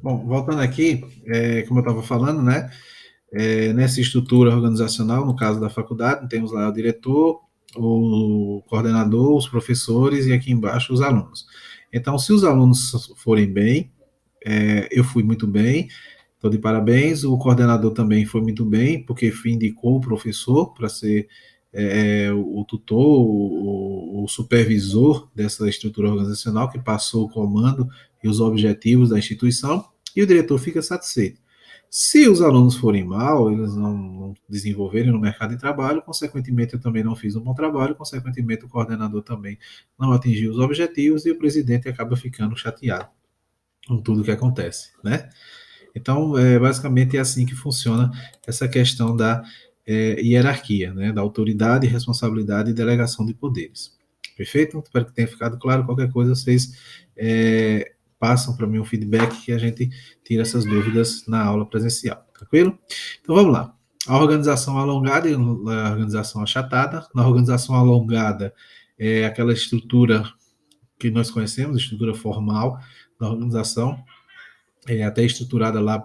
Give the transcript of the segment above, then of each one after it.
Bom, voltando aqui, como eu estava falando, né? Nessa estrutura organizacional, no caso da faculdade, temos lá o diretor, o coordenador, os professores e aqui embaixo os alunos. Então, se os alunos forem bem, eu fui muito bem, estou de parabéns. O coordenador também foi muito bem, porque indicou o professor para ser o tutor, o supervisor dessa estrutura organizacional, que passou o comando e os objetivos da instituição, e o diretor fica satisfeito. Se os alunos forem mal, eles não desenvolverem no mercado de trabalho, consequentemente eu também não fiz um bom trabalho, consequentemente o coordenador também não atingiu os objetivos e o presidente acaba ficando chateado com tudo que acontece, né? Então, basicamente é assim que funciona essa questão da hierarquia, né? Da autoridade, responsabilidade e delegação de poderes. Perfeito? Espero que tenha ficado claro. Qualquer coisa, vocês passam para mim um feedback que a gente tira essas dúvidas na aula presencial. Tranquilo? Então, vamos lá. A organização alongada e a organização achatada. Na organização alongada, é aquela estrutura que nós conhecemos, estrutura formal da organização, até estruturada lá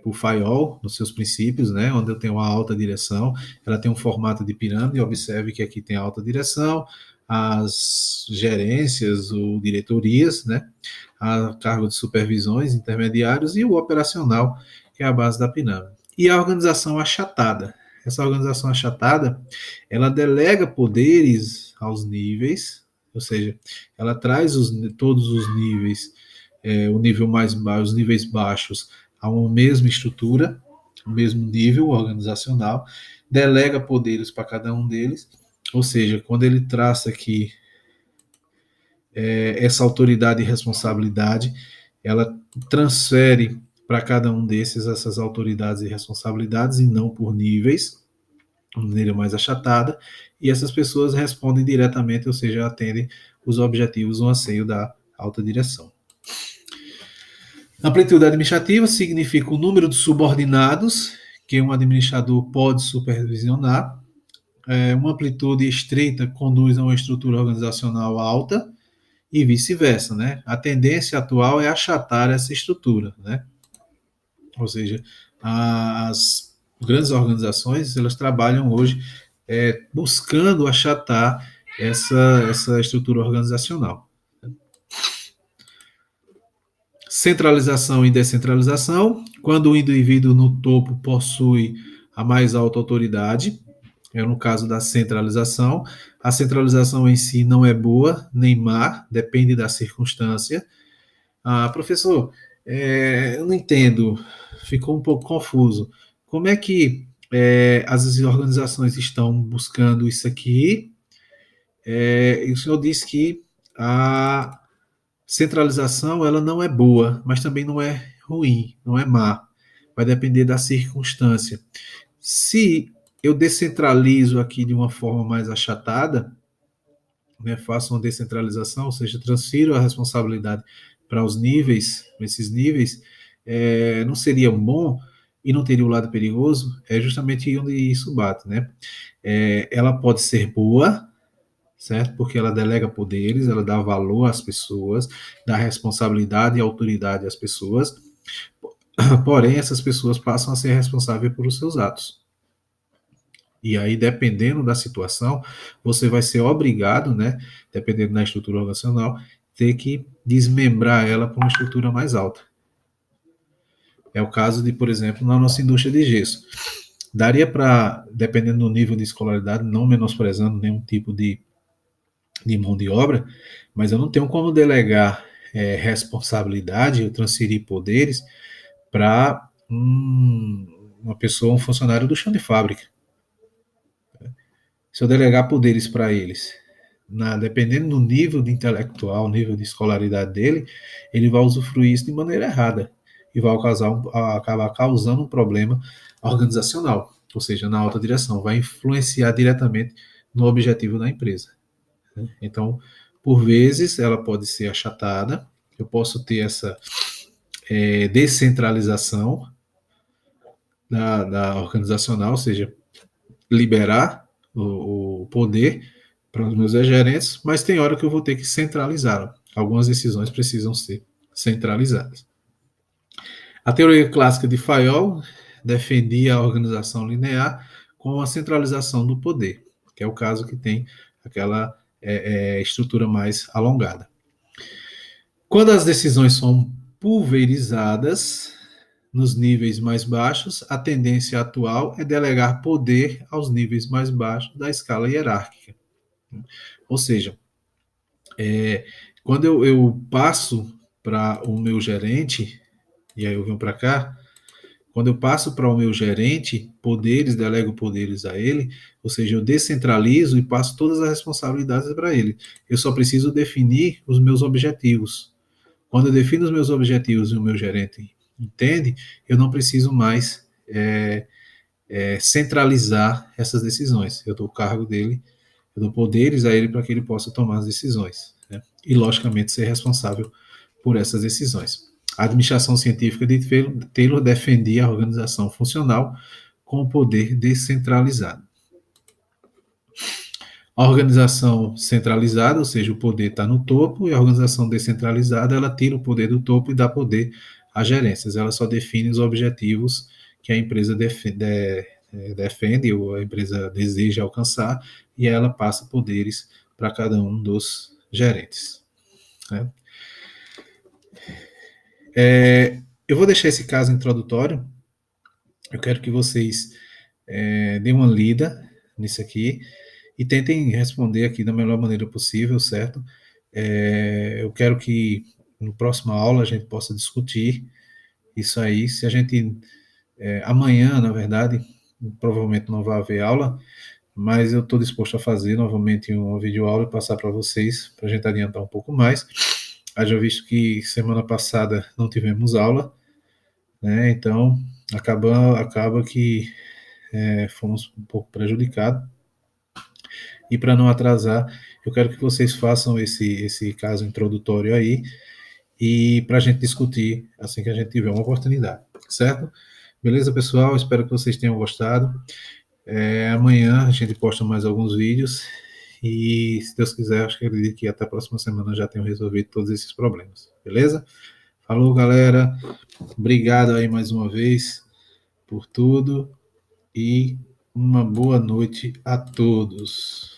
por Fayol, nos seus princípios, né, onde eu tenho uma alta direção. Ela tem um formato de pirâmide. Observe que aqui tem a alta direção, as gerências ou diretorias, né, a cargo de supervisões, intermediários e o operacional, que é a base da pirâmide. E a organização achatada. Essa organização achatada, ela delega poderes aos níveis, ou seja, ela traz todos os níveis, o nível mais baixo, os níveis baixos, a uma mesma estrutura, o mesmo nível organizacional, delega poderes para cada um deles, ou seja, quando ele traça aqui essa autoridade e responsabilidade, ela transfere para cada um desses essas autoridades e responsabilidades e não por níveis, de maneira mais achatada, e essas pessoas respondem diretamente, ou seja, atendem os objetivos no anseio da alta direção. Amplitude administrativa significa o número de subordinados que um administrador pode supervisionar. Uma amplitude estreita conduz a uma estrutura organizacional alta e vice-versa, né? A tendência atual é achatar essa estrutura, né? Ou seja, as grandes organizações, elas trabalham hoje buscando achatar essa estrutura organizacional. Centralização e descentralização. Quando o indivíduo no topo possui a mais alta autoridade, é no caso da centralização. A centralização em si não é boa nem má, depende da circunstância. Professor, eu não entendo, ficou um pouco confuso. Como é que as organizações estão buscando isso aqui? E o senhor disse que a centralização ela não é boa, mas também não é ruim, não é má. Vai depender da circunstância. Se eu descentralizo aqui de uma forma mais achatada, né, faço uma descentralização, ou seja, transfiro a responsabilidade para os níveis, esses níveis, não seria bom e não teria o lado perigoso, é justamente onde isso bate, né? Ela pode ser boa, certo? Porque ela delega poderes, ela dá valor às pessoas, dá responsabilidade e autoridade às pessoas, porém essas pessoas passam a ser responsáveis por os seus atos. E aí, dependendo da situação, você vai ser obrigado, né, dependendo da estrutura organizacional, ter que desmembrar ela para uma estrutura mais alta. É o caso de, por exemplo, na nossa indústria de gesso. Daria para, dependendo do nível de escolaridade, não menosprezando nenhum tipo de mão de obra, mas eu não tenho como delegar responsabilidade, eu transferir poderes para uma pessoa, um funcionário do chão de fábrica. Se eu delegar poderes para eles, dependendo do nível de intelectual, nível de escolaridade dele, ele vai usufruir isso de maneira errada e vai acabar causando um problema organizacional, ou seja, na alta direção, vai influenciar diretamente no objetivo da empresa. Então, por vezes, ela pode ser achatada, eu posso ter essa descentralização da organizacional, ou seja, liberar o poder para os meus gerentes, mas tem hora que eu vou ter que centralizar. Algumas decisões precisam ser centralizadas. A teoria clássica de Fayol defendia a organização linear com a centralização do poder, que é o caso que tem aquela estrutura mais alongada. Quando as decisões são pulverizadas nos níveis mais baixos, a tendência atual é delegar poder aos níveis mais baixos da escala hierárquica. Ou seja, quando eu passo para o meu gerente, e aí eu venho para cá, quando eu passo para o meu gerente poderes, delego poderes a ele, ou seja, eu descentralizo e passo todas as responsabilidades para ele. Eu só preciso definir os meus objetivos. Quando eu defino os meus objetivos e o meu gerente entende, eu não preciso mais centralizar essas decisões. Eu dou o cargo dele, eu dou poderes a ele para que ele possa tomar as decisões. Né? E, logicamente, ser responsável por essas decisões. A administração científica de Taylor defendia a organização funcional com o poder descentralizado. A organização centralizada, ou seja, o poder está no topo, e a organização descentralizada, ela tira o poder do topo e dá poder às gerências. Ela só define os objetivos que a empresa defende ou a empresa deseja alcançar, e ela passa poderes para cada um dos gerentes. Né? Eu vou deixar esse caso introdutório. Eu quero que vocês deem uma lida nisso aqui e tentem responder aqui da melhor maneira possível, certo? Eu quero que no próxima aula a gente possa discutir isso aí. Se a gente amanhã, na verdade, provavelmente não vai haver aula, mas eu estou disposto a fazer novamente uma videoaula e passar para vocês, para a gente adiantar um pouco mais. Haja visto que semana passada não tivemos aula, né? Então acaba que fomos um pouco prejudicados. E para não atrasar, eu quero que vocês façam esse caso introdutório aí e para a gente discutir assim que a gente tiver uma oportunidade, certo? Beleza, pessoal? Espero que vocês tenham gostado. Amanhã a gente posta mais alguns vídeos e, se Deus quiser, acho que acredito que até a próxima semana já tenham resolvido todos esses problemas, beleza? Falou, galera. Obrigado aí mais uma vez por tudo e uma boa noite a todos.